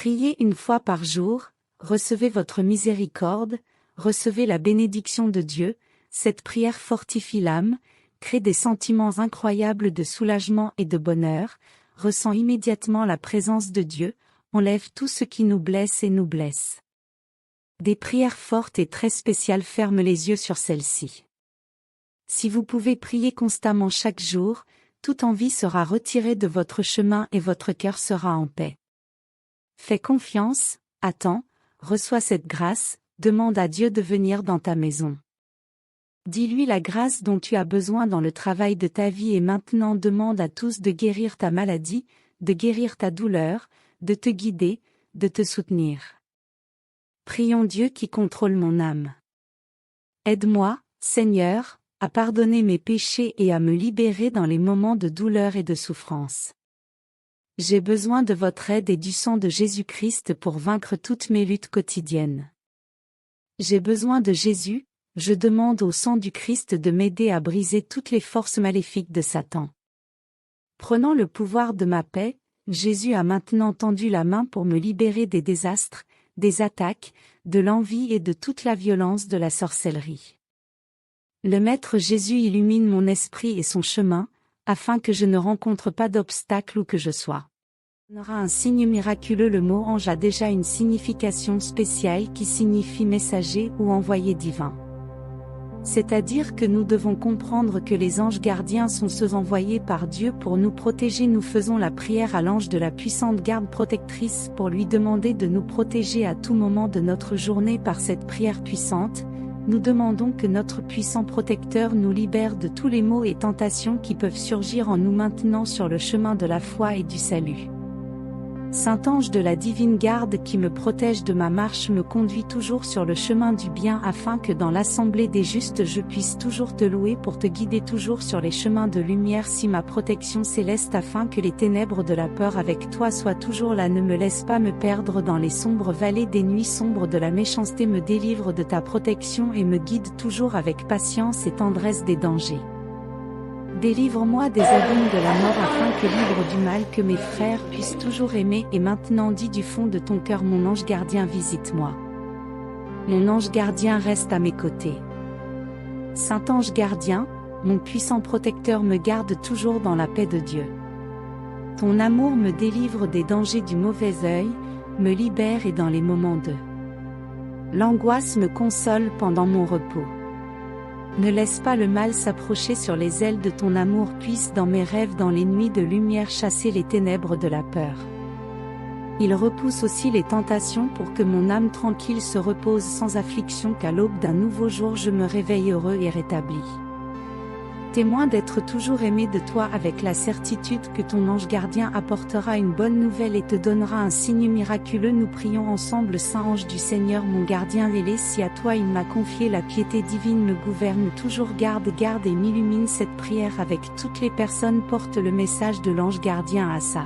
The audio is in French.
Priez une fois par jour, recevez votre miséricorde, recevez la bénédiction de Dieu. Cette prière fortifie l'âme, crée des sentiments incroyables de soulagement et de bonheur, ressent immédiatement la présence de Dieu, enlève tout ce qui nous blesse et nous blesse. Des prières fortes et très spéciales ferment les yeux sur celle-ci. Si vous pouvez prier constamment chaque jour, toute envie sera retirée de votre chemin et votre cœur sera en paix. Fais confiance, attends, reçois cette grâce, demande à Dieu de venir dans ta maison. Dis-lui la grâce dont tu as besoin dans le travail de ta vie et maintenant demande à tous de guérir ta maladie, de guérir ta douleur, de te guider, de te soutenir. Prions Dieu qui contrôle mon âme. Aide-moi, Seigneur, à pardonner mes péchés et à me libérer dans les moments de douleur et de souffrance. J'ai besoin de votre aide et du sang de Jésus-Christ pour vaincre toutes mes luttes quotidiennes. J'ai besoin de Jésus, je demande au sang du Christ de m'aider à briser toutes les forces maléfiques de Satan. Prenant le pouvoir de ma paix, Jésus a maintenant tendu la main pour me libérer des désastres, des attaques, de l'envie et de toute la violence de la sorcellerie. Le Maître Jésus illumine mon esprit et son chemin, afin que je ne rencontre pas d'obstacle où que je sois. On aura un signe miraculeux. Le mot ange a déjà une signification spéciale qui signifie messager ou envoyé divin. C'est-à-dire que nous devons comprendre que les anges gardiens sont ceux envoyés par Dieu pour nous protéger. Nous faisons la prière à l'ange de la puissante garde protectrice pour lui demander de nous protéger à tout moment de notre journée par cette prière puissante. Nous demandons que notre puissant protecteur nous libère de tous les maux et tentations qui peuvent surgir en nous maintenant sur le chemin de la foi et du salut. Saint ange de la divine garde qui me protège de ma marche me conduit toujours sur le chemin du bien afin que dans l'assemblée des justes je puisse toujours te louer pour te guider toujours sur les chemins de lumière. Si ma protection céleste afin que les ténèbres de la peur avec toi soient toujours là, ne me laisse pas me perdre dans les sombres vallées des nuits sombres de la méchanceté, me délivre de ta protection et me guide toujours avec patience et tendresse des dangers. Délivre-moi des abîmes de la mort afin que libre du mal que mes frères puissent toujours aimer. Et maintenant dis du fond de ton cœur, mon ange gardien visite-moi. Mon ange gardien reste à mes côtés. Saint ange gardien, mon puissant protecteur me garde toujours dans la paix de Dieu. Ton amour me délivre des dangers du mauvais œil, me libère et dans les moments de l'angoisse me console pendant mon repos. Ne laisse pas le mal s'approcher, sur les ailes de ton amour puisse dans mes rêves dans les nuits de lumière chasser les ténèbres de la peur. Il repousse aussi les tentations pour que mon âme tranquille se repose sans affliction, qu'à l'aube d'un nouveau jour je me réveille heureux et rétabli. Témoin d'être toujours aimé de toi avec la certitude que ton ange gardien apportera une bonne nouvelle et te donnera un signe miraculeux. Nous prions ensemble. Saint ange du Seigneur, mon gardien ailé, si à toi il m'a confié la piété divine, me gouverne toujours, garde et m'illumine. Cette prière avec toutes les personnes porte le message de l'ange gardien à ça.